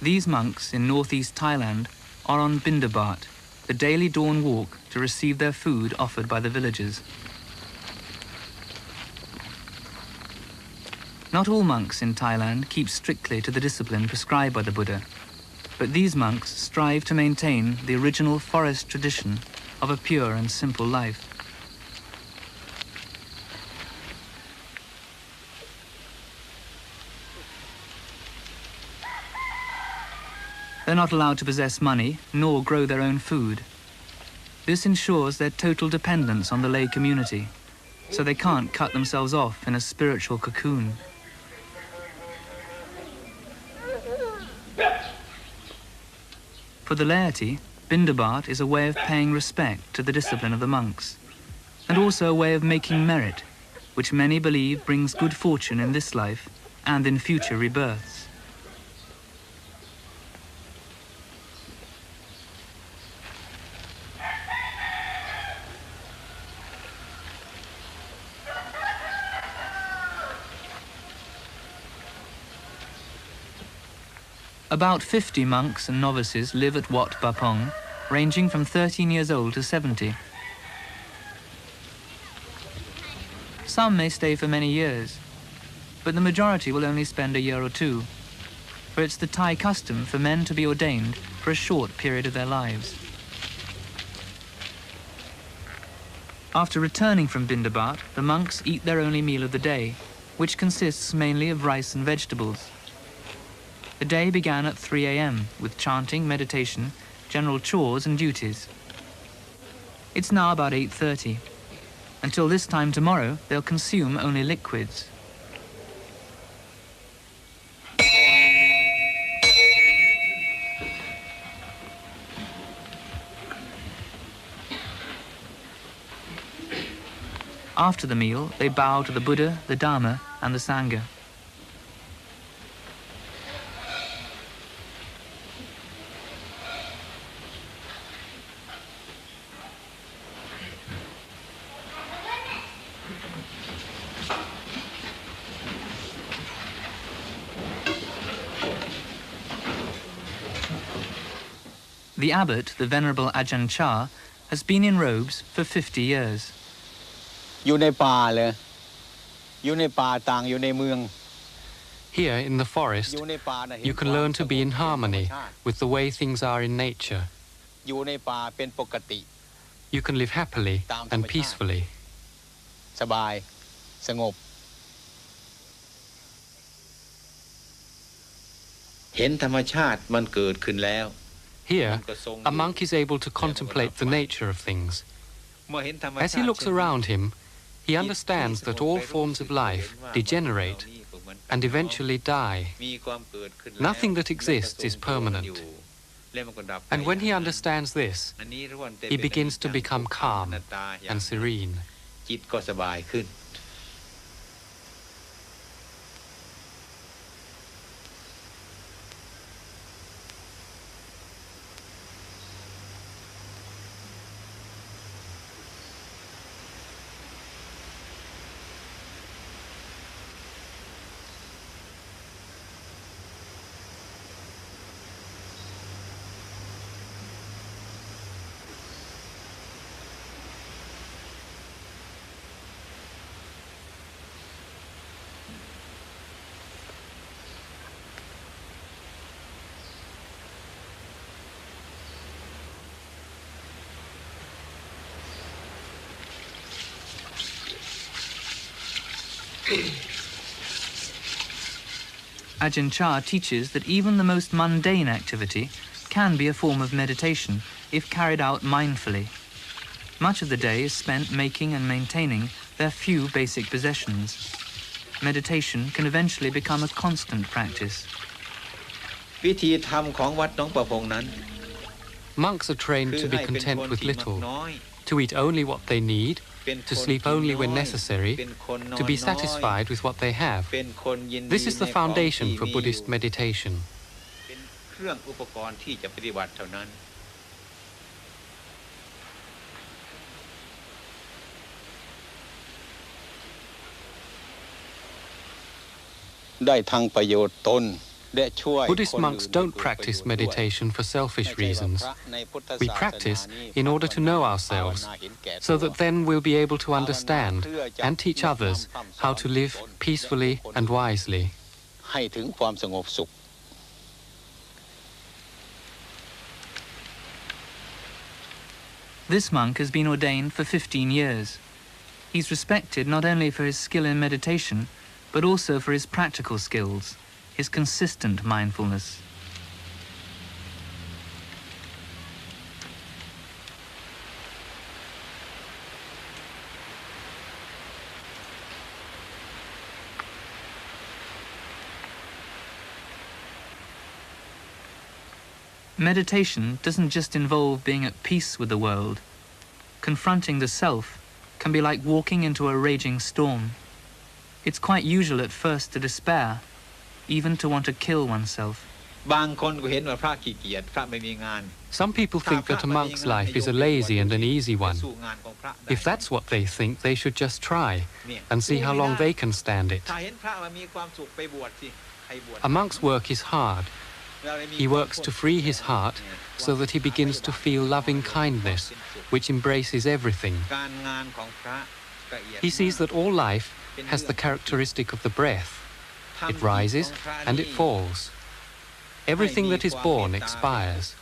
These monks in northeast Thailand are on Bindabat, the daily dawn walk to receive their food offered by the villagers. Not all monks in Thailand keep strictly to the discipline prescribed by the Buddha, but these monks strive to maintain the original forest tradition of a pure and simple life. They're not allowed to possess money nor grow their own food. This ensures their total dependence on the lay community, so they can't cut themselves off in a spiritual cocoon. For the laity, Bindabat is a way of paying respect to the discipline of the monks, and also a way of making merit, which many believe brings good fortune in this life and in future rebirths. About 50 monks and novices live at Wat Bapong, ranging from 13 years old to 70. Some may stay for many years, but the majority will only spend a year or two, for it's the Thai custom for men to be ordained for a short period of their lives. After returning from Bindabat, the monks eat their only meal of the day, which consists mainly of rice and vegetables. The day began at 3 a.m. with chanting, meditation, general chores and duties. It's now about 8:30. Until this time tomorrow, they'll consume only liquids. After the meal, they bow to the Buddha, the Dharma, and the Sangha. The abbot, the Venerable Ajahn Chah, has been in robes for 50 years. Here in the forest, you can learn to be in harmony with the way things are in nature. You can live happily and peacefully. Here, a monk is able to contemplate the nature of things. As he looks around him, he understands that all forms of life degenerate and eventually die. Nothing that exists is permanent. And when he understands this, he begins to become calm and serene. Ajahn Chah teaches that even the most mundane activity can be a form of meditation if carried out mindfully. Much of the day is spent making and maintaining their few basic possessions. Meditation can eventually become a constant practice. Monks are trained to be content with little, to eat only what they need, to sleep only when necessary, to be satisfied with what they have. This is the foundation for Buddhist meditation. Buddhist monks don't practice meditation for selfish reasons. We practice in order to know ourselves, so that then we'll be able to understand and teach others how to live peacefully and wisely. This monk has been ordained for 15 years. He's respected not only for his skill in meditation, but also for his practical skills, his consistent mindfulness. Meditation doesn't just involve being at peace with the world. Confronting the self can be like walking into a raging storm. It's quite usual at first to despair, even to want to kill oneself. Some people think that a monk's life is a lazy and an easy one. If that's what they think, they should just try and see how long they can stand it. A monk's work is hard. He works to free his heart so that he begins to feel loving kindness, which embraces everything. He sees that all life has the characteristic of the breath. It rises and it falls. Everything that is born expires.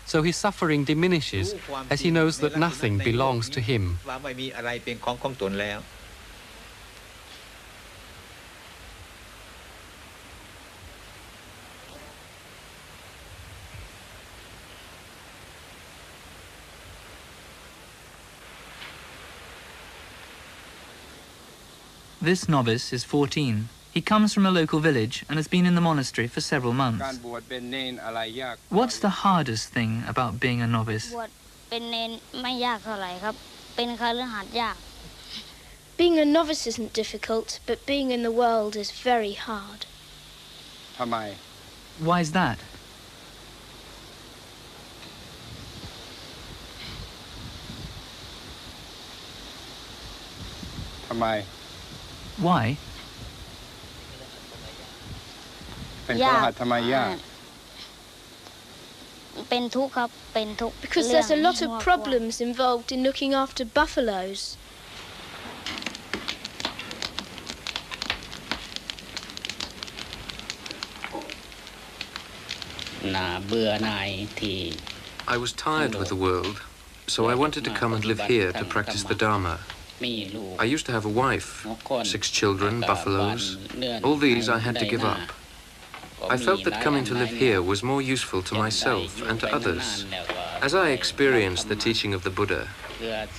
So his suffering diminishes as he knows that nothing belongs to him. This novice is 14. He comes from a local village and has been in the monastery for several months. What's the hardest thing about being a novice? Being a novice isn't difficult, but being in the world is very hard. Why is that? Why? Because there's a lot of problems involved in looking after buffaloes. I was tired with the world, so I wanted to come and live here to practice the Dharma. I used to have a wife, 6 children, buffaloes. All these I had to give up. I felt that coming to live here was more useful to myself and to others. As I experienced the teaching of the Buddha,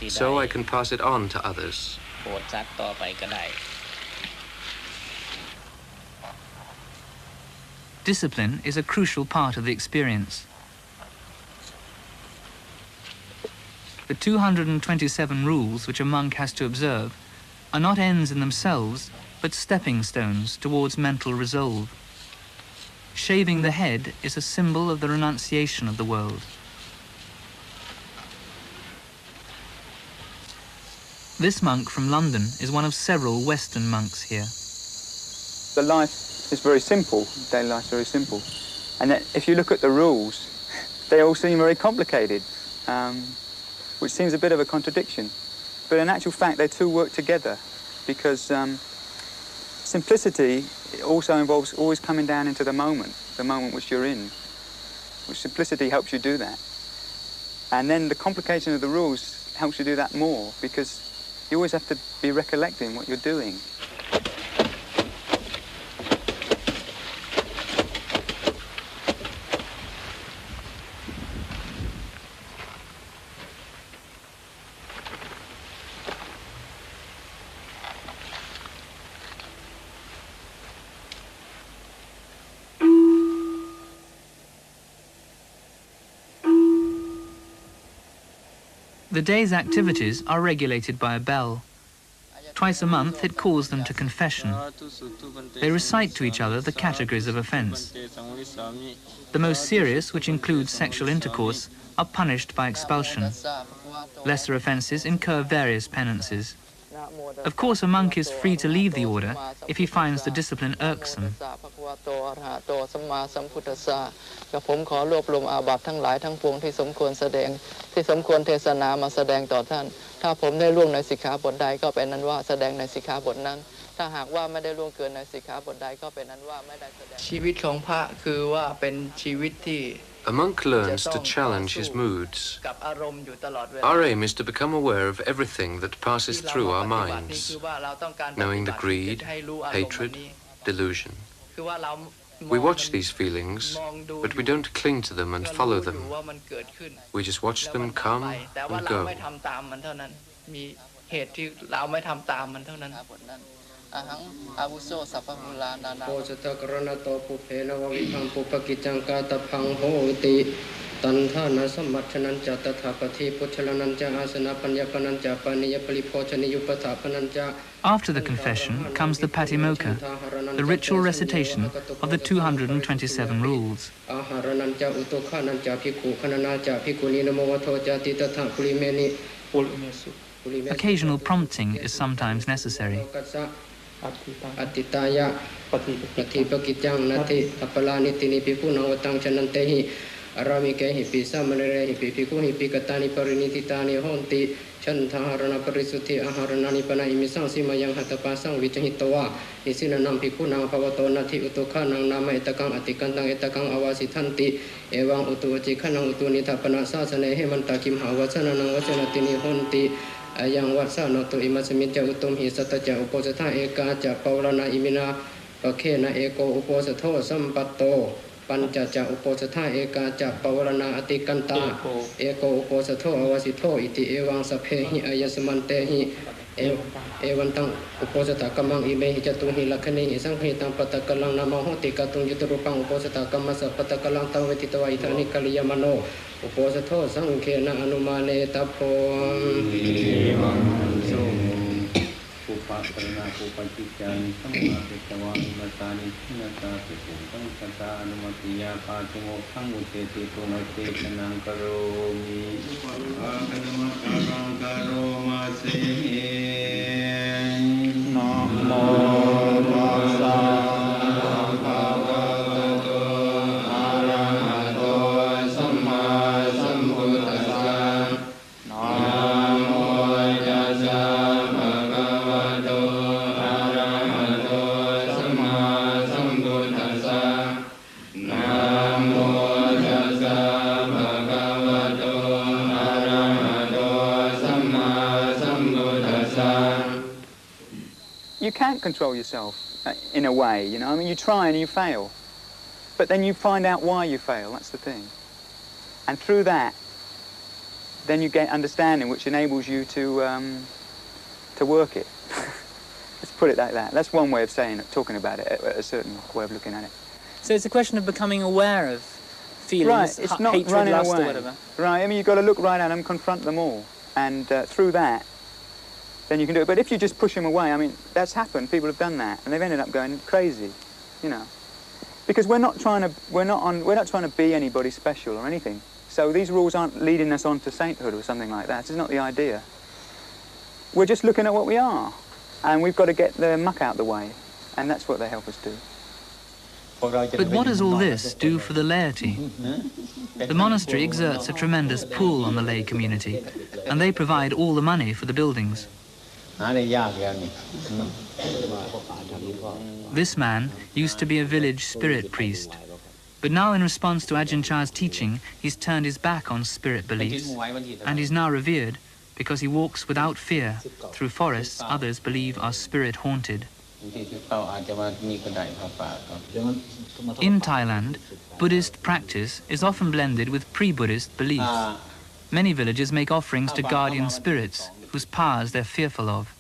so I can pass it on to others. Discipline is a crucial part of the experience. The 227 rules which a monk has to observe are not ends in themselves, but stepping stones towards mental resolve. Shaving the head is a symbol of the renunciation of the world. This monk from London is one of several Western monks here. The life is very simple, daily life is very simple. And if you look at the rules, they all seem very complicated. Which seems a bit of a contradiction. But in actual fact, they two work together because simplicity also involves always coming down into the moment which you're in, which simplicity helps you do that. And then the complication of the rules helps you do that more because you always have to be recollecting what you're doing. The day's activities are regulated by a bell. Twice a month it calls them to confession. They recite to each other the categories of offence. The most serious, which includes sexual intercourse, are punished by expulsion. Lesser offences incur various penances. Of course, a monk is free to leave the order if he finds the discipline irksome. กับผมขอรวบรวมอาบัติทั้งหลายทั้งปวงที่สมควรแสดงที่สมควรเทศนามาแสดงต่อท่านถ้าผมได้ล่วงในสิกขาบทใดก็เป็นนั้นว่าแสดงในสิกขาบทนั้นถ้าหากว่าไม่ได้ล่วงเกินในสิกขาบทใดก็เป็นนั้นว่าไม่ได้แสดงชีวิตของพระคือว่าเป็นชีวิตที่ A monk learns to challenge his moods. Our aim is to become aware of everything that passes through our minds, knowing the greed, hatred, delusion. We watch these feelings, but we don't cling to them and follow them. We just watch them come and go. เหตุที่เราไม่ทำตามมันเท่านั้นอาหังอาวุโสสัพพมุลานานาโพชตกรณโตปุเพนววิพังปุปกิจจังกาตพังโหติตันทานาสมัชนันจะตถาปฏิพุทธลนันจะอาสนะปัญญปนันจะปานิยปริโภชนิยุปถาปนันจะ After the confession comes the patimokkha, the ritual recitation of the 227 rules. Occasional prompting is sometimes necessary. Chantaharana parisuti aharanani pana imisang simayang hatapasang vichahitawa isinanam pikunang pavato nati utukhanang nama etakang atikantang etakang awasitanti ewang utuwajikanang utunitapana sasane hemantakim hawasananang wasanatini honti ayang wasanoto imasamidja utum hi sataja uposatha eka ja paulana imina pakhena eko uposatho sampatto Pancaca uposatha eka ca pawarana atikanta eko uposatho awasitho iti ewang saphehi ayasamantehi evantang uposatha kamang imehi jatuhi lakhani isanghi tam patakalang namaho tikatung yuturupang uposatha kamasa patakalang tawetitawa itani kaliyamano uposatho sangkhena anumane tapho Karena kupacikan sama kecawan matani nata sepung kata anumatiya patimo pangute tunate kanang karomi kanang karomase namo tassa bhagavato arahato samma sambuddhassa namo tassa You can't control yourself in a way, you know. I mean, you try and you fail. But then you find out why you fail, that's the thing. And through that, then you get understanding which enables you to work it. Let's put it like that. That's one way of saying it, talking about it, a certain way of looking at it. So it's a question of becoming aware of feelings, right, it's not hatred, running lust, away. or whatever. Right, I mean, you've got to look right at them, confront them all. And through that, then you can do it. But if you just push them away, I mean, that's happened. People have done that, and they've ended up going crazy, you know. Because we're not trying to be anybody special or anything. So these rules aren't leading us on to sainthood or something like that. It's not the idea. We're just looking at what we are, and we've got to get the muck out the way, and that's what they help us do. But what does all this do for the laity? The monastery exerts a tremendous pull on the lay community, and they provide all the money for the buildings. This man used to be a village spirit priest, but now in response to Ajahn Chah's teaching, he's turned his back on spirit beliefs, and he's now revered because he walks without fear through forests others believe are spirit-haunted. In Thailand, Buddhist practice is often blended with pre-Buddhist beliefs. Many villages make offerings to guardian spirits, whose powers they're fearful of.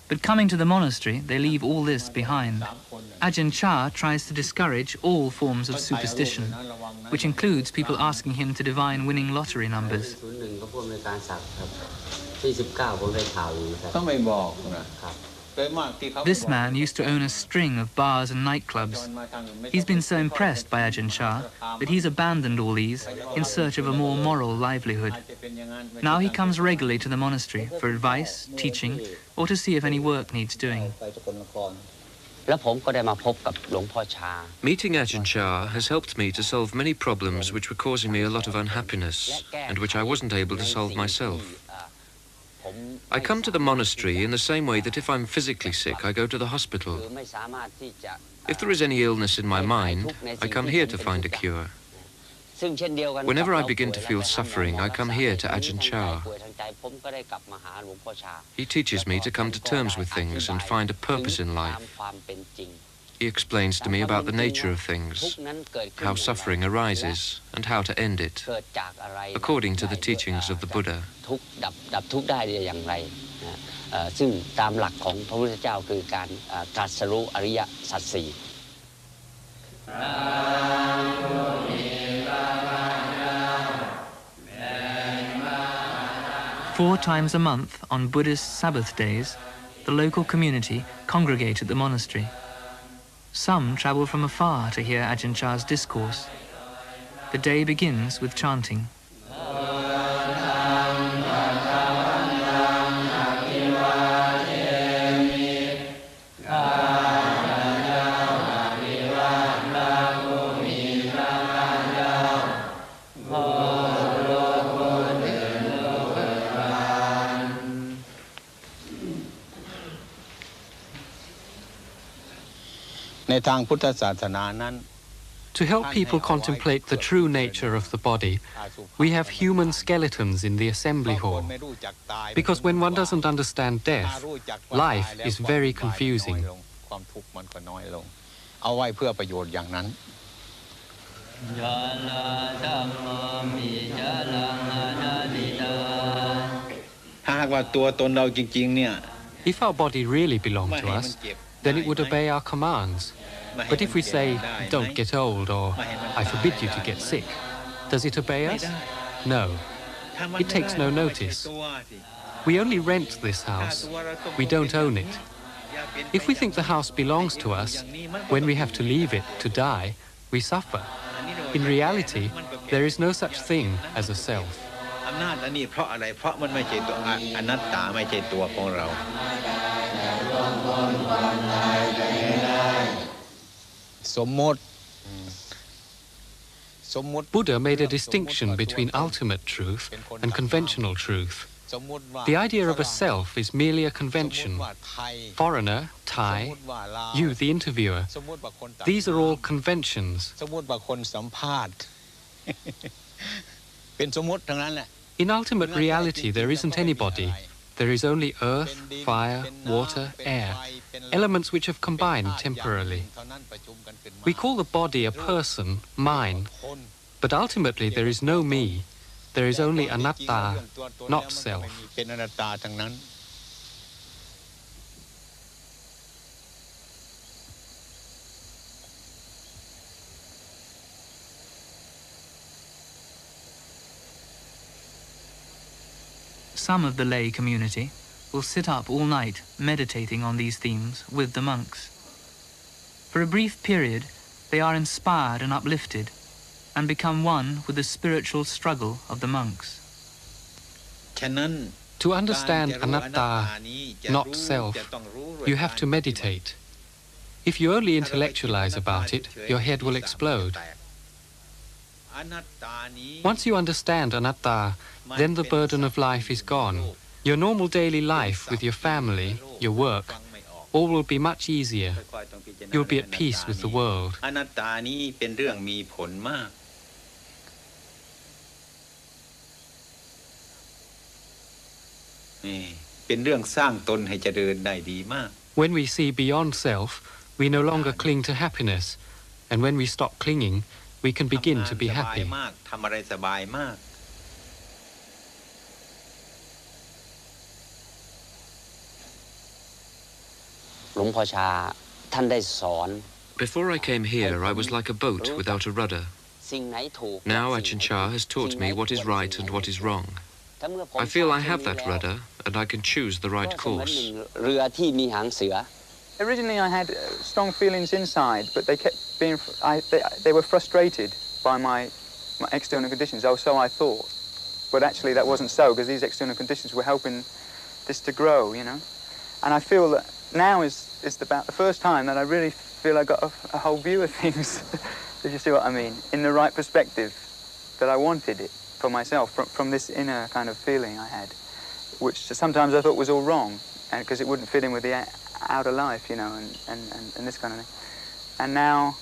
But coming to the monastery, they leave all this behind. Ajahn Chah tries to discourage all forms of superstition, which includes people asking him to divine winning lottery numbers. This man used to own a string of bars and nightclubs. He's been so impressed by Ajahn Chah that he's abandoned all these in search of a more moral livelihood. Now he comes regularly to the monastery for advice, teaching, or to see if any work needs doing. Meeting Ajahn Chah has helped me to solve many problems which were causing me a lot of unhappiness and which I wasn't able to solve myself. I come to the monastery in the same way that if I'm physically sick, I go to the hospital. If there is any illness in my mind, I come here to find a cure. Whenever I begin to feel suffering, I come here to Ajahn Chah. He teaches me to come to terms with things and find a purpose in life. He explains to me about the nature of things, how suffering arises, and how to end it, according to the teachings of the Buddha. Four times a month, on Buddhist Sabbath days, the local community congregate at the monastery. Some travel from afar to hear Ajahn Chah's discourse. The day begins with chanting. To help people contemplate the true nature of the body, we have human skeletons in the assembly hall. Because when one doesn't understand death, life is very confusing. If our body really belonged to us, then it would obey our commands. But if we say, don't get old, or I forbid you to get sick, does it obey us? No. It takes no notice. We only rent this house. We don't own it. If we think the house belongs to us, when we have to leave it to die, we suffer. In reality, there is no such thing as a self. Buddha made a distinction between ultimate truth and conventional truth. The idea of a self is merely a convention. Foreigner, Thai, you, the interviewer, these are all conventions. In ultimate reality, there isn't anybody. There is only earth, fire, water, air, elements which have combined temporarily. We call the body a person, mine, but ultimately there is no me. There is only anatta, not self. Some of the lay community will sit up all night meditating on these themes with the monks. For a brief period, they are inspired and uplifted and become one with the spiritual struggle of the monks. To understand anatta, not self, you have to meditate. If you only intellectualize about it, your head will explode. Once you understand anatta, then the burden of life is gone. Your normal daily life with your family, your work, all will be much easier. You'll be at peace with the world. When we see beyond self, we no longer cling to happiness, and when we stop clinging, we can begin to be happy. Before I came here, I was like a boat without a rudder. Now Ajahn Chah has taught me what is right and what is wrong. I feel I have that rudder, and I can choose the right course. Originally I had strong feelings inside, but they kept being, they were frustrated by my external conditions, so I thought. But actually that wasn't so, because these external conditions were helping this to grow, you know. And I feel that now is about the first time that I really feel I got a whole view of things, if you see what I mean, in the right perspective, that I wanted it for myself, from this inner kind of feeling I had, which sometimes I thought was all wrong, because it wouldn't fit in with the outer life, you know, and this kind of thing. And now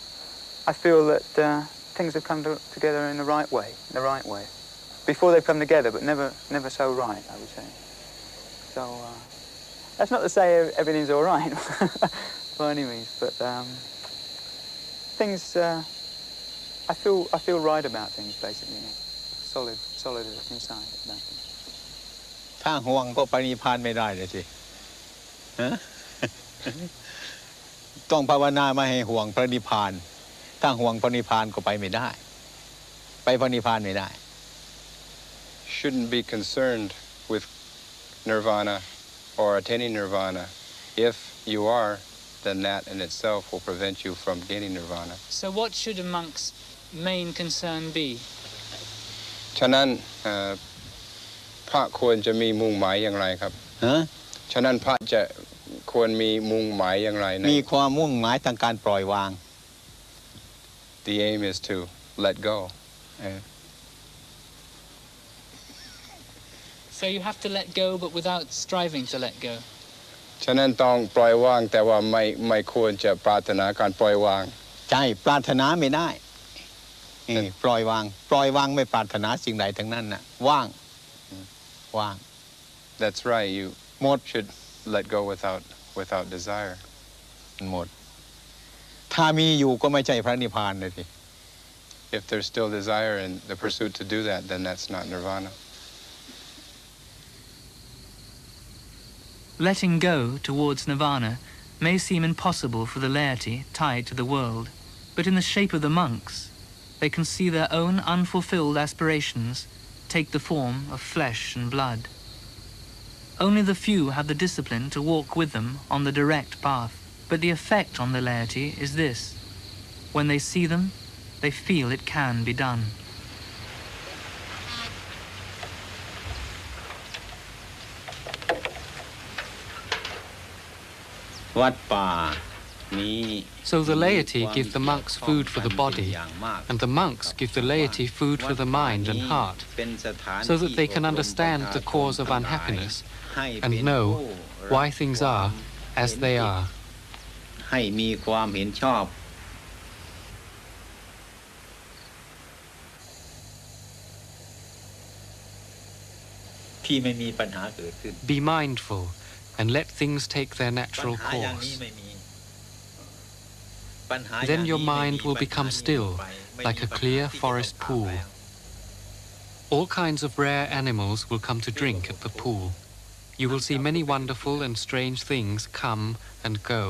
I feel that things have come together in the right way, Before they've come together, but never so right, I would say. So that's not to say everything's all right, by any means, but things, I feel right about things, basically, you know? solid inside about things. ถ้าห่วงก็ไปนิพพานไม่ได้เลยสิต้องภาวนาไม่ให้ห่วงพระนิพพานถ้าห่วงพระนิพพานก็ไปไม่ได้ไปพระนิพพานไม่ได้ Shouldn't be concerned with nirvana or attaining nirvana. If you are, then that in itself will prevent you from gaining nirvana. So what should a monk's main concern be? ฉะนั้นพระควรจะมีมุ่งหมายอย่างไรครับฉะนั้นพระจะควรมีมุ่งหมายอย่างไรมีความมุ่งหมายทางการปล่อยวาง The aim is to let go. So you have to let go, but without striving to let go. ฉะนั้นต้องปล่อยวางแต่ว่าไม่ควรจะปรารถนาการปล่อยวางใช่ปรารถนาไม่ได้ปล่อยวางไม่ปรารถนาสิ่งใดทั้งนั้นน่ะว่าง That's right. You should let go without desire. หมดถ้ามีอยู่ก็ไม่ใช่พระนิพพานเลยสิ If there's still desire and the pursuit to do that, then that's not nirvana. Letting go towards nirvana may seem impossible for the laity tied to the world, but in the shape of the monks, they can see their own unfulfilled aspirations take the form of flesh and blood. Only the few have the discipline to walk with them on the direct path, but the effect on the laity is this: when they see them, they feel it can be done. So the laity give the monks food for the body, and the monks give the laity food for the mind and heart, so that they can understand the cause of unhappiness and know why things are as they are. ให้มีความเห็นชอบที่ไม่มีปัญหาเกิดขึ้น Be mindful and let things take their natural course. Then your mind will become still, like a clear forest pool. All kinds of rare animals will come to drink at the pool. You will see many wonderful and strange things come and go,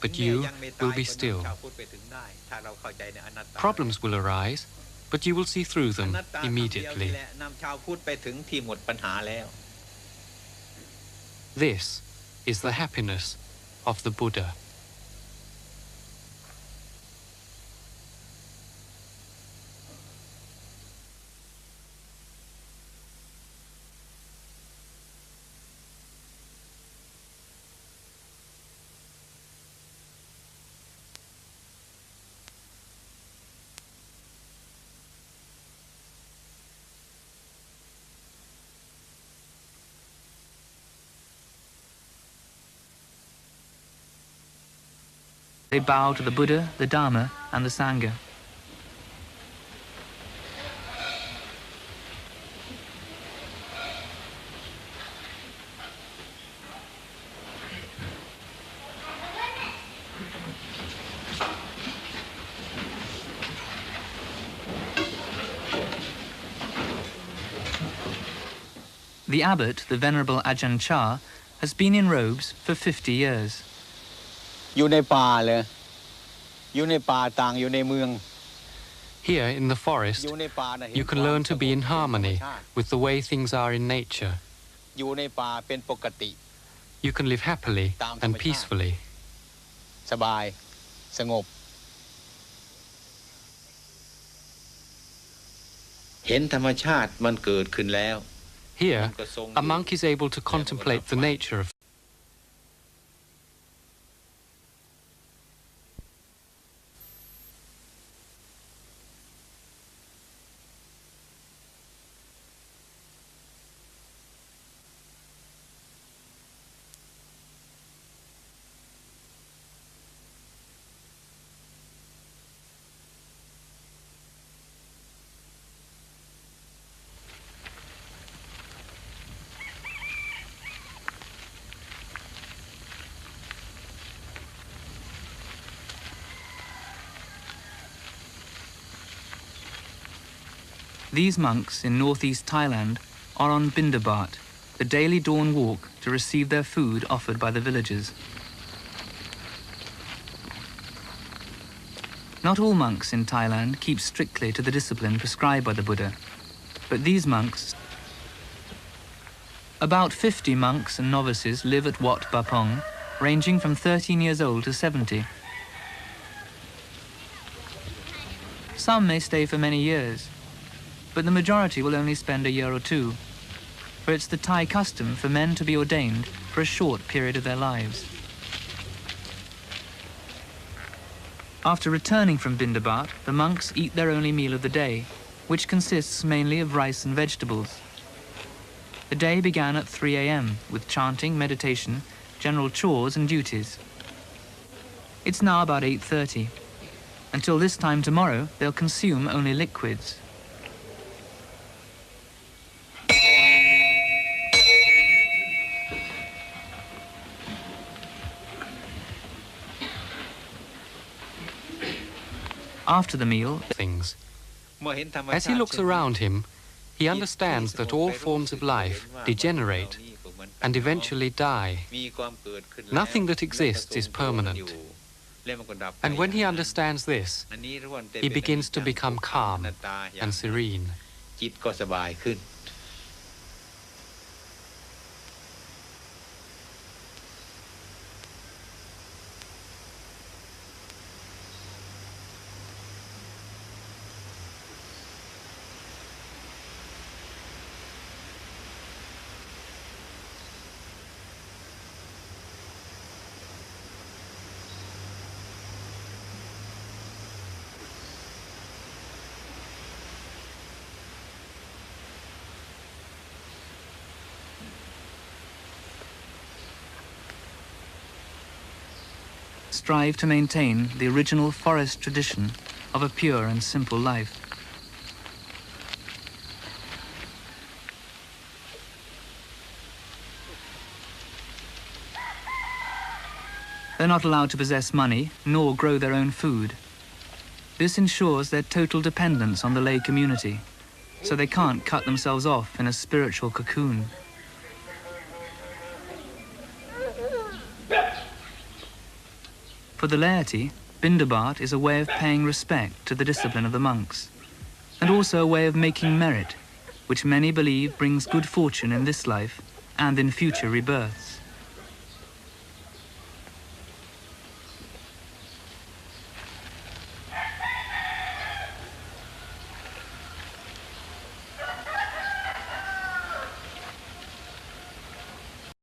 but you will be still. Problems will arise, but you will see through them immediately. This is the happiness of the Buddha. They bow to the Buddha, the Dharma, and the Sangha. The abbot, the Venerable Ajahn Chah, has been in robes for 50 years. อยู่ในป่าเลยอยู่ในป่าต่างอยู่ในเมือง Here in the forest, you can learn to be in harmony with the way things are in nature. อยู่ในป่าเป็นปกติ You can live happily and peacefully. สบายสงบ เห็นธรรมชาติมันเกิดขึ้นแล้ว Here, a monk is able to contemplate the nature of These monks in northeast Thailand are on Bindabat, the daily dawn walk to receive their food offered by the villagers. Not all monks in Thailand keep strictly to the discipline prescribed by the Buddha, but these monks, about 50 monks and novices live at Wat Bapong, ranging from 13 years old to 70. Some may stay for many years, but the majority will only spend a year or two, for it's the Thai custom for men to be ordained for a short period of their lives. After returning from Bindabat, the monks eat their only meal of the day, which consists mainly of rice and vegetables. The day began at 3 a.m. with chanting, meditation, general chores and duties. It's now about 8:30. Until this time tomorrow, they'll consume only liquids. After the meal, things. As he looks around him, he understands that all forms of life degenerate and eventually die. Nothing that exists is permanent. And when he understands this, he begins to become calm and serene. strive to maintain the original forest tradition of a pure and simple life. They're not allowed to possess money nor grow their own food. This ensures their total dependence on the lay community, so they can't cut themselves off in a spiritual cocoon. For the laity, Bindabat is a way of paying respect to the discipline of the monks, and also a way of making merit, which many believe brings good fortune in this life and in future rebirths.